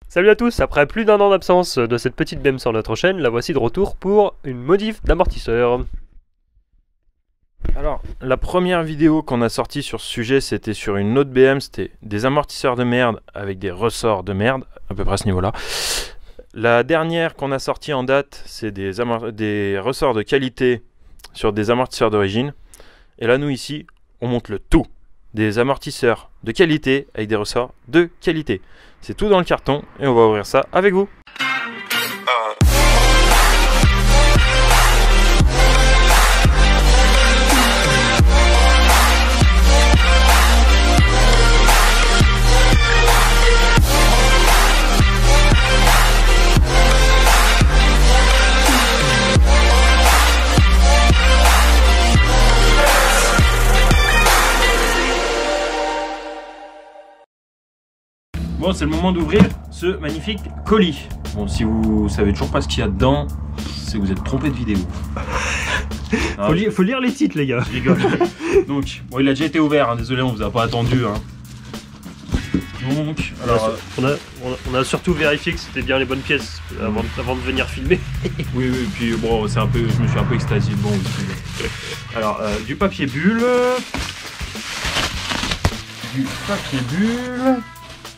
Salut à tous, après plus d'un an d'absence de cette petite BM sur notre chaîne, la voici de retour pour une modif d'amortisseur. Alors, la première vidéo qu'on a sortie sur ce sujet, c'était sur une autre BM, c'était des amortisseurs de merde avec des ressorts de merde, à peu près à ce niveau-là. La dernière qu'on a sortie en date, c'est des ressorts de qualité sur des amortisseurs d'origine. Et là, nous ici, on monte le tout. Des amortisseurs de qualité avec des ressorts de qualité. C'est tout dans le carton et on va ouvrir ça avec vous. Bon, c'est le moment d'ouvrir ce magnifique colis. Bon, si vous savez toujours pas ce qu'il y a dedans, c'est que vous êtes trompé de vidéo. Faut lire les titres, les gars. Je rigole. Donc, bon, il a déjà été ouvert, hein, désolé, on vous a pas attendu. Hein. Donc, alors, on a surtout vérifié que c'était bien les bonnes pièces avant de venir filmer. oui, puis bon, c'est un peu, je me suis un peu extasié. Bon, alors, du papier bulle.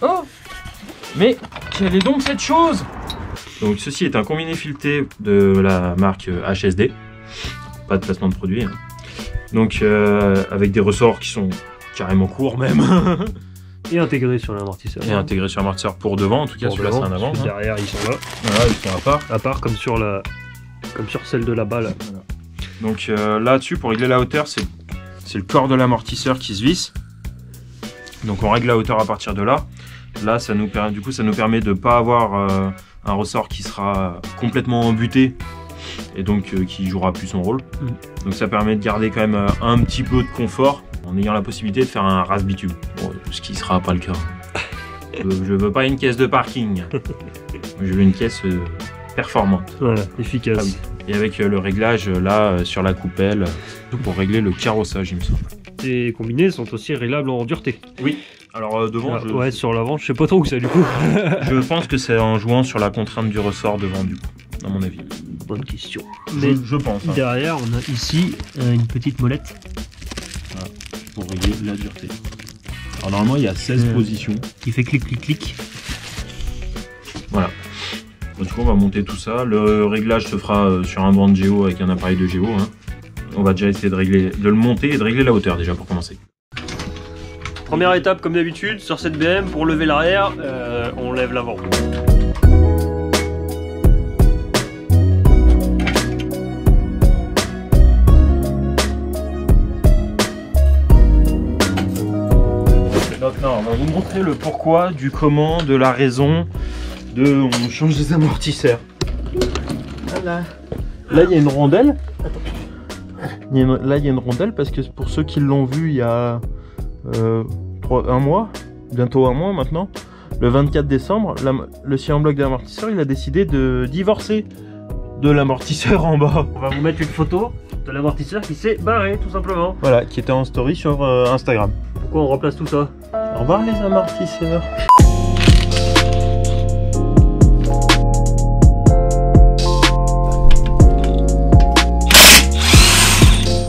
Oh! Mais quelle est donc cette chose? Donc ceci est un combiné fileté de la marque HSD. Pas de placement de produit. Hein. Donc avec des ressorts qui sont carrément courts même. Et intégré sur l'amortisseur. Et intégré sur l'amortisseur pour devant, en tout cas celui-là c'est un avant. Hein. Derrière ils sont là. Voilà, ils sont à part. À part comme sur celle de là-bas là. Voilà. Donc là-dessus pour régler la hauteur, c'est le corps de l'amortisseur qui se visse. Donc on règle la hauteur à partir de là. Là, ça nous permet de ne pas avoir un ressort qui sera complètement embuté et donc qui jouera plus son rôle. Donc ça permet de garder quand même un petit peu de confort en ayant la possibilité de faire un ras bitube. Bon, ce qui ne sera pas le cas. Je veux pas une caisse de parking. Je veux une caisse performante. Voilà, efficace. Ah oui. Et avec le réglage là sur la coupelle, tout pour régler le carrossage, il me semble. Les combinés sont aussi réglables en dureté. Oui. Alors devant, ouais, sur l'avant, je sais pas trop où c'est du coup. Je pense que c'est en jouant sur la contrainte du ressort devant du coup, à mon avis. Bonne question. Mais je pense. Hein. Derrière, on a ici une petite molette. Voilà, pour régler la dureté. Alors normalement, il y a 16 positions. Qui fait clic, clic, clic. Voilà. Donc, du coup, on va monter tout ça. Le réglage se fera sur un banc de géo avec un appareil de géo. Hein. On va déjà essayer de le monter et de régler la hauteur déjà pour commencer. Première étape, comme d'habitude, sur cette BM, pour lever l'arrière, on lève l'avant. Maintenant, on va vous montrer le pourquoi, du comment, de la raison, on change des amortisseurs. Voilà. Là, il y a une rondelle. Là, il y a une rondelle parce que pour ceux qui l'ont vu il y a un mois, bientôt un mois maintenant, le 24 décembre, le scie en bloc de l'amortisseur, il a décidé de divorcer de l'amortisseur en bas. On va vous mettre une photo de l'amortisseur qui s'est barré, tout simplement. Voilà, qui était en story sur Instagram. Pourquoi on remplace tout ça? Au revoir les amortisseurs.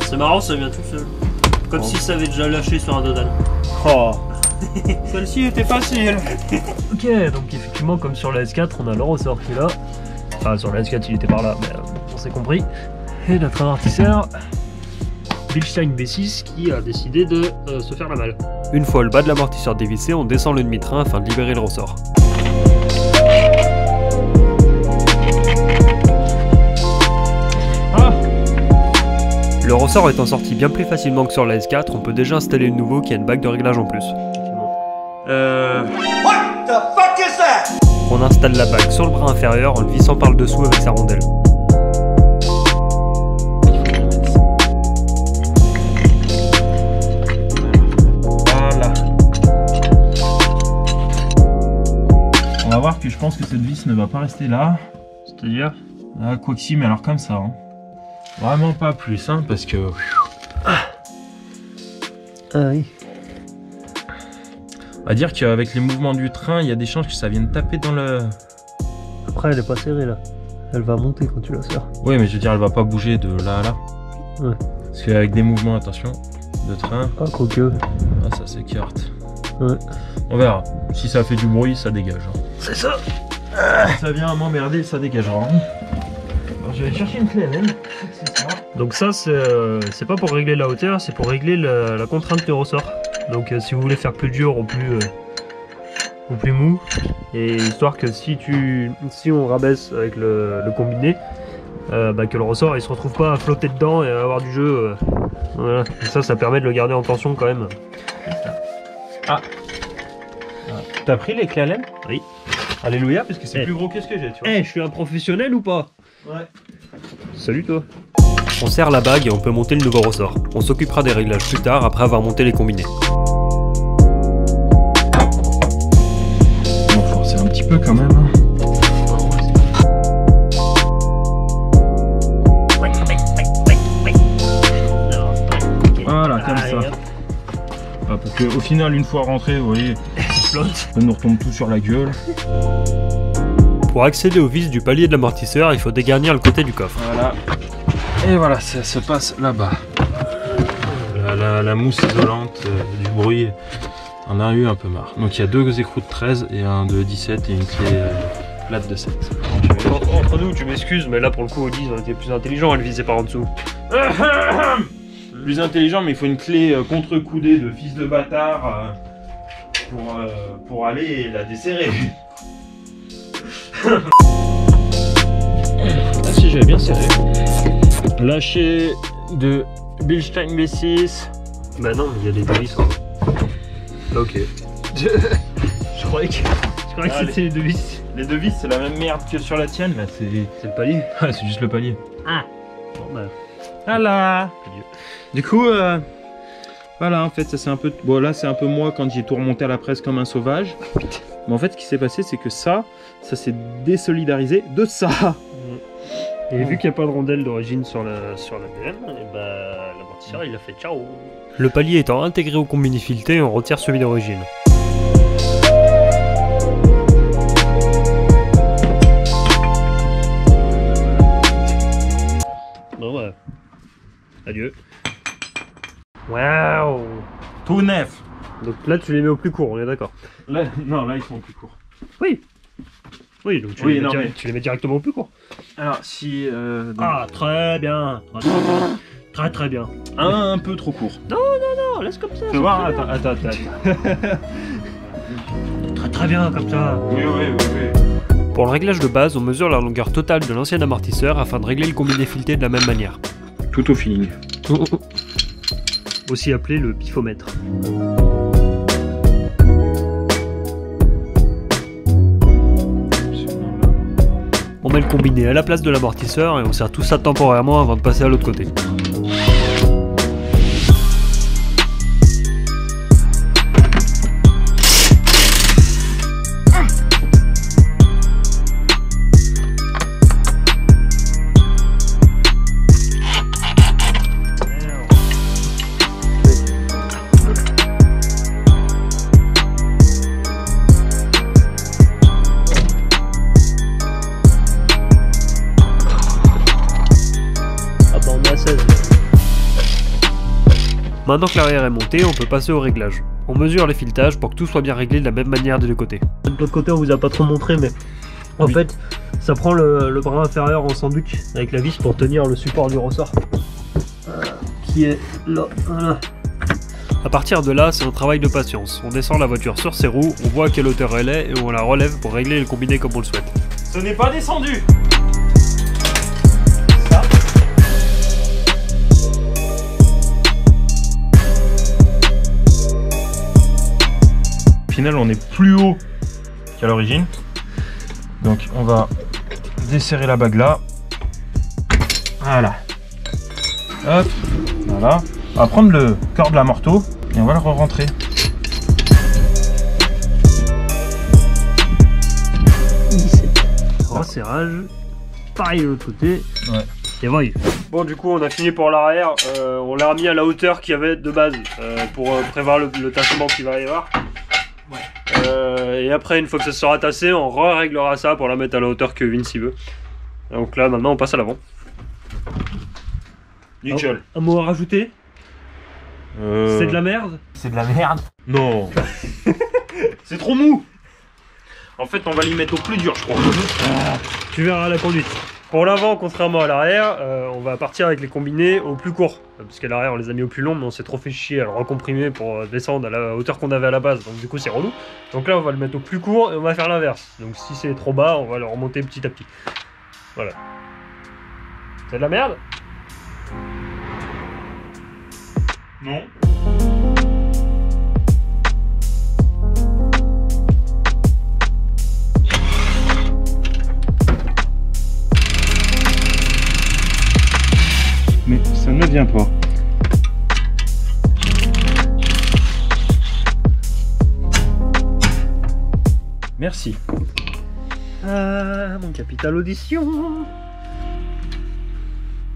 C'est marrant, ça vient tout seul. Comme si ça avait déjà lâché sur un dodal. Oh. Celle-ci était facile. Ok, donc effectivement, comme sur la S4, on a le ressort qui est là. Enfin, sur la S4, il était par là, mais on s'est compris. Et notre amortisseur, Bilstein B6, qui a décidé de se faire la malle. Une fois le bas de l'amortisseur dévissé, on descend le demi-train afin de libérer le ressort. Le ressort étant sorti bien plus facilement que sur la S4, on peut déjà installer le nouveau qui a une bague de réglage en plus. What the fuck is that? On installe la bague sur le bras inférieur en le vissant par le dessous avec sa rondelle. Voilà. On va voir que je pense que cette vis ne va pas rester là. C'est-à-dire? Ah, quoi que si, mais alors comme ça. Hein. Vraiment pas plus, hein, parce que... Ah oui. À dire qu'avec les mouvements du train, il y a des chances que ça vienne taper dans le... Après, elle est pas serrée là. Elle va monter quand tu la serres. Oui, mais je veux dire, elle va pas bouger de là à là. Ouais. Parce qu'avec des mouvements, attention, de train, Ah, quoique. ah, ça s'écarte. Ouais. On verra. Si ça fait du bruit, ça dégage. Hein. C'est ça. Ça vient à m'emmerder, ça dégagera. Alors, je vais chercher une clé même. Donc ça, c'est pas pour régler la hauteur, c'est pour régler la contrainte du ressort. Donc si vous voulez faire plus dur ou plus mou, et histoire que si on rabaisse avec le combiné, que le ressort il se retrouve pas à flotter dedans et à avoir du jeu. Voilà. Et ça permet de le garder en tension quand même. Ah. T'as pris les clés à laine? Oui. Alléluia, parce que c'est Eh. plus gros que ce que j'ai, tu vois. Eh, je suis un professionnel ou pas? Ouais. Salut toi. On serre la bague et on peut monter le nouveau ressort. On s'occupera des réglages plus tard après avoir monté les combinés. On va forcer un petit peu quand même. Hein. Voilà, comme ça. Ah, parce qu'au final, une fois rentré, vous voyez, ça nous retombe tout sur la gueule. Pour accéder au vis du palier de l'amortisseur, il faut dégarnir le côté du coffre. Voilà. Et voilà, ça se passe là-bas. La mousse isolante, du bruit, on a eu un peu marre. Donc il y a 2 écrous de 13 et un de 17 et une clé plate de 7. Entre nous, tu m'excuses, mais là pour le coup, Audi, on était plus intelligent, elle visait par en dessous. Plus intelligent, mais il faut une clé contre-coudée de fils de bâtard pour aller la desserrer. Ah si, j'avais bien serré. Lâcher de Bilstein B6. Bah non, mais il y a des devis. Ok. Je croyais que c'était les devis. Les devis, c'est la même merde que sur la tienne, là. C'est le palier. Ah, c'est juste le palier. Ah. Bon bah. Voilà. Du coup, voilà, en fait, ça c'est un peu. Bon, là, c'est un peu moi quand j'ai tout remonté à la presse comme un sauvage. Mais en fait, ce qui s'est passé, c'est que ça s'est désolidarisé de ça. Et vu qu'il n'y a pas de rondelle d'origine sur la BM, et bah l'amortisseur il a fait ciao. Le palier étant intégré au combiné fileté, on retire celui d'origine. Bon bah, adieu. Waouh. Tout neuf. Donc là tu les mets au plus court, on est d'accord. Là, non, là, ils sont plus courts. Oui. Oui, donc tu les mets directement au plus court. Alors, si. Ah, très bien. Très bien. Un peu trop court. Non, laisse comme ça. Tu vas voir, attends. Très bien comme ça. Oui. Pour le réglage de base, on mesure la longueur totale de l'ancien amortisseur afin de régler le combiné fileté de la même manière. Tout au feeling. Aussi appelé le pifomètre. On met le combiné à la place de l'amortisseur et on serre tout ça temporairement avant de passer à l'autre côté. Maintenant que l'arrière est monté, on peut passer au réglage. On mesure les filetages pour que tout soit bien réglé de la même manière des deux côtés. De l'autre côté, on vous a pas trop montré, mais en fait, ça prend le bras inférieur en sandwich avec la vis pour tenir le support du ressort. Qui est là, voilà. A partir de là, c'est un travail de patience. On descend la voiture sur ses roues, on voit à quelle hauteur elle est et on la relève pour régler le combiné comme on le souhaite. Ce n'est pas descendu. Au final, on est plus haut qu'à l'origine. Donc on va desserrer la bague là. Voilà. Hop, voilà. On va prendre le corps de la morteau et on va le re-rentrer. Resserrage. Pareil de l'autre côté. Ouais. Et voyez. Bon, du coup, on a fini pour l'arrière. On l'a remis à la hauteur qu'il y avait de base pour prévoir le tâchement qu'il va y avoir. Et après, une fois que ça sera tassé, on réglera ça pour la mettre à la hauteur que Vince y veut. Donc là, maintenant, on passe à l'avant. Nickel. Un mot à rajouter? C'est de la merde? C'est de la merde. Non. C'est trop mou. En fait, on va l'y mettre au plus dur, je crois. Tu verras la conduite. Pour l'avant, contrairement à l'arrière, on va partir avec les combinés au plus court. Parce qu'à l'arrière, on les a mis au plus long, mais on s'est trop fait chier à le recomprimer pour descendre à la hauteur qu'on avait à la base. Donc du coup, c'est relou. Donc là, on va le mettre au plus court et on va faire l'inverse. Donc si c'est trop bas, on va le remonter petit à petit. Voilà. C'est de la merde? Non. Mais ça ne vient pas. Merci. Mon capital audition.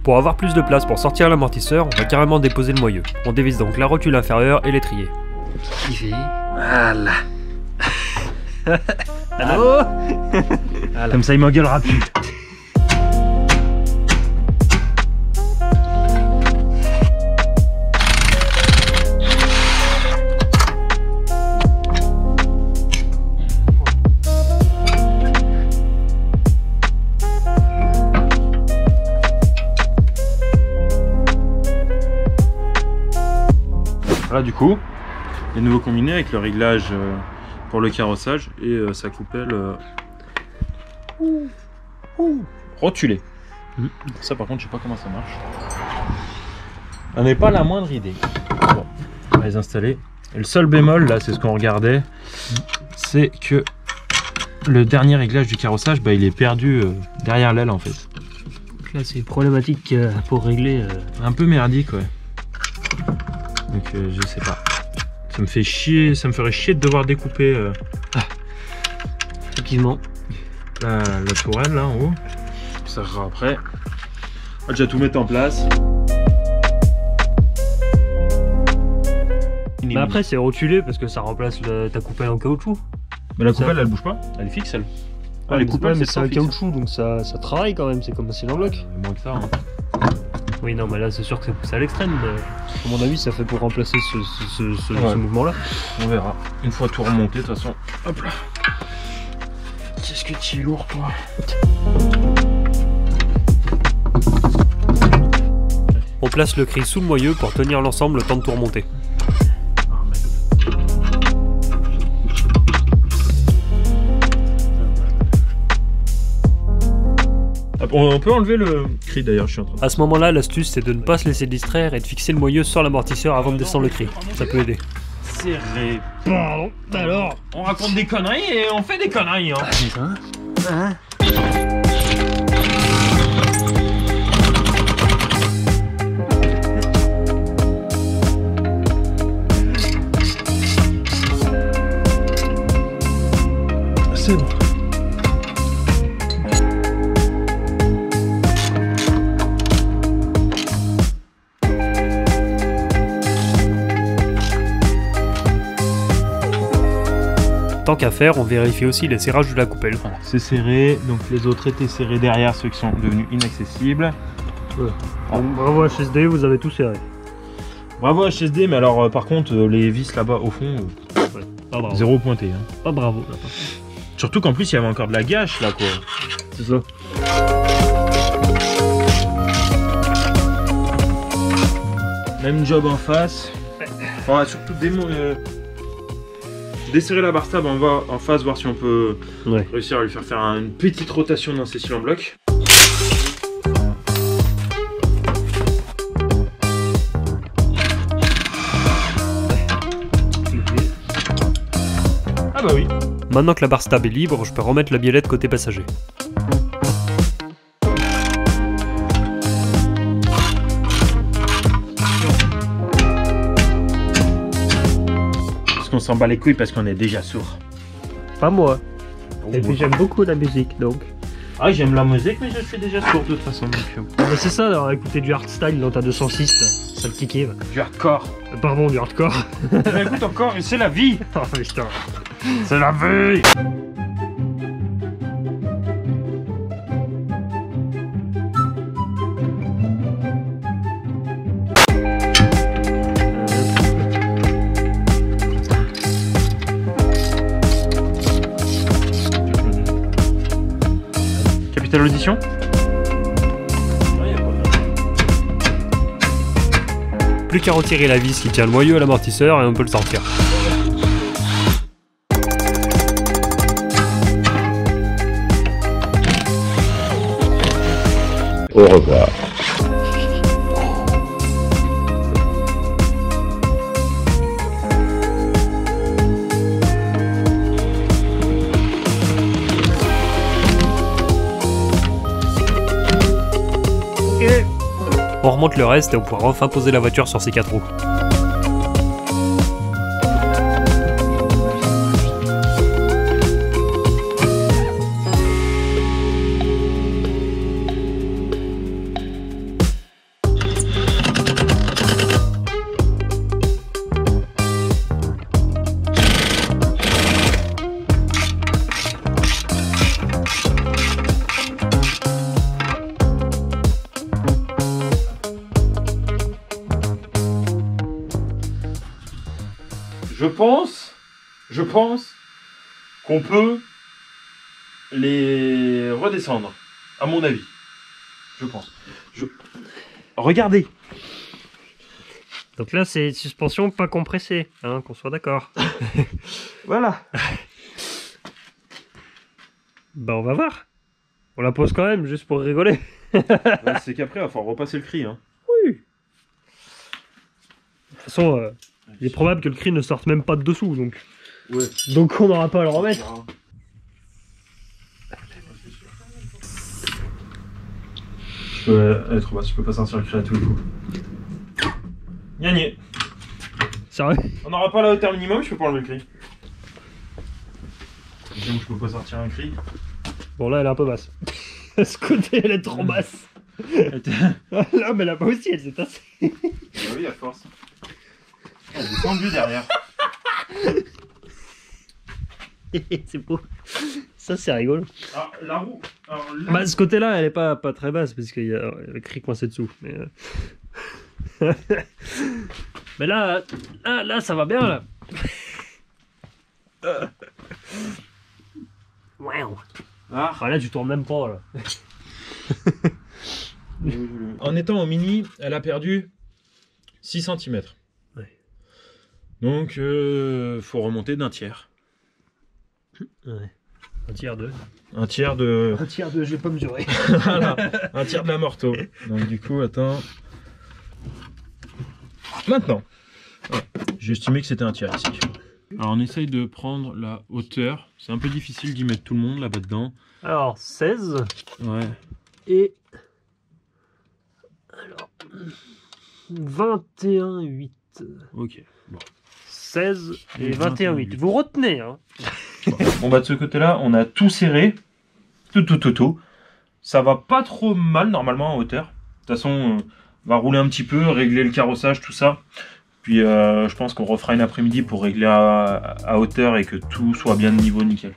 Pour avoir plus de place pour sortir l'amortisseur, on va carrément déposer le moyeu. On dévisse donc la rotule inférieure et l'étrier. Voilà. Allô? Comme ça, il m'engueulera plus. Voilà, du coup, les nouveaux combinés avec le réglage pour le carrossage et sa coupelle rotulée. Ça, par contre, je sais pas comment ça marche. On n'est pas la moindre idée. Bon, on va les installer. Et le seul bémol, là, c'est ce qu'on regardait, c'est que le dernier réglage du carrossage, bah, il est perdu derrière l'aile en fait. Donc là, c'est problématique pour régler. Un peu merdique, ouais. Donc je sais pas. Ça me fait chier, ça me ferait chier de devoir découper Effectivement. la tourelle là en haut. Ça sera après. On va déjà tout mettre en place. Mais après, c'est rotulé parce que ça remplace ta coupelle en caoutchouc. Mais la coupelle elle bouge pas, elle est fixe elle. Ah, les coupelles, mais c'est c'est un fixe. caoutchouc donc ça travaille quand même, c'est comme si en bloc. Moins que ça. Hein. Oui, non, mais là c'est sûr que c'est poussé à l'extrême. À mon avis, ça fait pour remplacer ce Ouais. mouvement-là. On verra. Une fois tout remonté, de toute façon. Hop là. Qu'est-ce que tu es lourd, toi. On place le cri sous le moyeu pour tenir l'ensemble le temps de tout remonter. On peut enlever le cri d'ailleurs, je suis en train de... À ce moment-là, l'astuce c'est de ne pas se laisser distraire et de fixer le moyeu sur l'amortisseur avant de descendre le cri. Ça peut aider. Serré. Pardon, alors On raconte des conneries et on fait des conneries, hein. C'est bon. Tant qu'à faire, on vérifie aussi les serrages de la coupelle. Voilà, c'est serré, donc les autres étaient serrés derrière, ceux qui sont devenus inaccessibles. Bravo HSD, vous avez tout serré. Bravo HSD, mais alors par contre les vis là-bas au fond, Pas bravo. zéro pointé. Hein. Pas bravo. Là, pas. Surtout qu'en plus il y avait encore de la gâche là quoi. C'est ça. Même job en face. On va surtout desserrer la barre stable en face, voir si on peut réussir à lui faire une petite rotation dans ses cils en bloc. Ah bah oui. Maintenant que la barre stable est libre, je peux remettre la biellette côté passager. Parce qu'on s'en bat les couilles parce qu'on est déjà sourd. Pas moi. Et puis j'aime beaucoup la musique, donc Ah, j'aime la musique, mais je suis déjà sourd de toute façon. Mais c'est ça d'avoir écouté du hardstyle dans ta 206, ça le kické. Du hardcore. Pardon, du hardcore. Écoute encore, c'est la vie. Oh putain. C'est la vie. Capital Audition. Plus qu'à retirer la vis qui tient le moyeu à l'amortisseur et on peut le sortir. Au revoir. On remonte le reste et on pourra enfin poser la voiture sur ses 4 roues. Je pense qu'on peut les redescendre, à mon avis. Je pense. Regardez. Donc là c'est suspension pas compressée, hein, qu'on soit d'accord. Voilà. Bah on va voir. On la pose quand même, juste pour rigoler. Bah, c'est qu'après, il va falloir repasser le cri. Hein. Oui. De toute façon, il est probable que le cri ne sorte même pas de dessous, donc... Ouais. Donc on n'aura pas à le remettre. Je peux être bas, je peux pas sortir le cri à tous les coups. Gagné. Sérieux? On n'aura pas la hauteur minimum, je peux pas enlever le cri. Donc je peux pas sortir un cri. Bon là elle est un peu basse. Ce côté elle est trop basse. Là mais là pas aussi, elle s'est tassée. Ah oui, à force. Elle est descendue derrière. C'est beau. Ça c'est rigolo. Alors, la roue. Alors, là... Bah ce côté là elle est pas très basse parce qu'il y a le cri coincé dessous. Mais, mais là ça va bien là. Wow. Ah là tu tournes même pas là. En étant au mini, elle a perdu 6 cm. Ouais. Donc faut remonter d'un tiers. Ouais. Un tiers de. Un tiers de. Un tiers de, j'ai pas mesuré. Voilà, un tiers de la morteau. Donc du coup, attends. Maintenant. Voilà. J'ai estimé que c'était un tiers ici. Alors on essaye de prendre la hauteur. C'est un peu difficile d'y mettre tout le monde là-bas dedans. Alors 16. Ouais. Et. Alors. 21,8. Ok. Bon. 16 et 21,8. Vous retenez, hein. Bon bah de ce côté-là, on a tout serré. Tout. Ça va pas trop mal normalement en hauteur. De toute façon, on va rouler un petit peu, régler le carrossage, tout ça. Puis je pense qu'on refera une après-midi pour régler à hauteur et que tout soit bien de niveau nickel.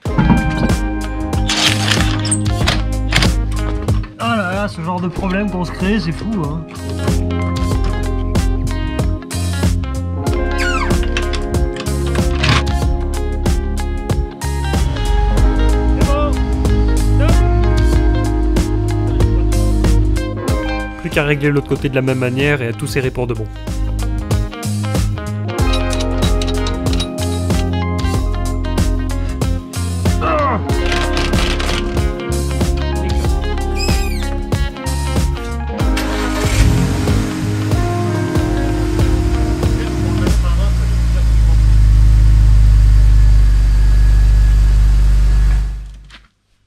Ah là là, ce genre de problème qu'on se crée, c'est fou, hein. Plus qu'à régler l'autre côté de la même manière et à tout serrer pour de bon.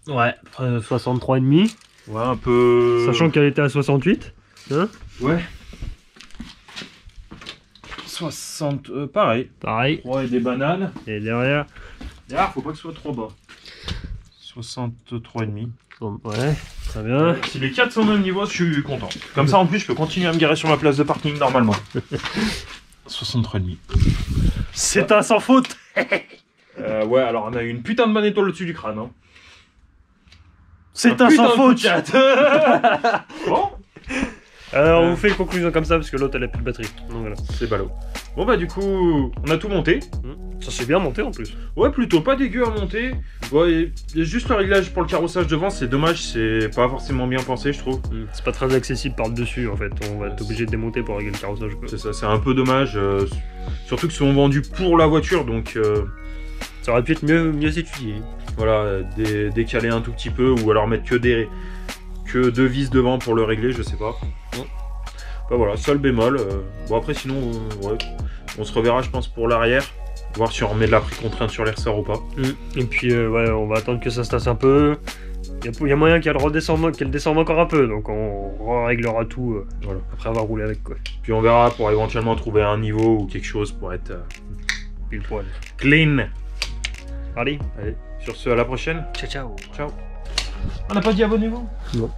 Ouais, 63,5. Ouais, un peu... Sachant qu'elle était à 68. Hein? Ouais. 60... pareil. Pareil. 3 et des bananes. Et derrière. Derrière, faut pas que ce soit trop bas. 63,5. Ouais, très bien. Si les 4 sont au même niveau, je suis content. Comme ça, en plus, je peux continuer à me garer sur ma place de parking normalement. 63,5. C'est un sans faute. Ouais, alors on a eu une putain de bonne étoile au-dessus du crâne. Hein. C'est un putain sans de coup faute. de chat. Bon, Alors on vous fait une conclusion comme ça parce que l'autre elle a plus de batterie. Donc voilà. c'est ballot. Bon bah du coup, on a tout monté. Ça s'est bien monté en plus. Ouais, plutôt pas dégueu à monter. Ouais, il y a juste le réglage pour le carrossage devant, c'est dommage, c'est pas forcément bien pensé, je trouve. C'est pas très accessible par le dessus en fait. On va être obligé de démonter pour régler le carrossage. Quoi. C'est ça, c'est un peu dommage. Surtout qu'ils sont vendus pour la voiture, donc Ça aurait pu être mieux étudié. voilà, décaler un tout petit peu ou alors mettre que deux vis devant pour le régler, je sais pas. Bah voilà, seul bémol. Bon après sinon, ouais, on se reverra je pense pour l'arrière. Voir si on remet de la contrainte sur les ressorts ou pas. Et puis ouais, on va attendre que ça se tasse un peu. Il y a moyen qu'elle descende encore un peu, donc on réglera tout Voilà. après avoir roulé avec quoi. Puis on verra pour éventuellement trouver un niveau ou quelque chose pour être Pile poil. clean. Allez, Allez, sur ce, à la prochaine. ciao ciao. Ciao. On n'a pas dit abonnez-vous? Non.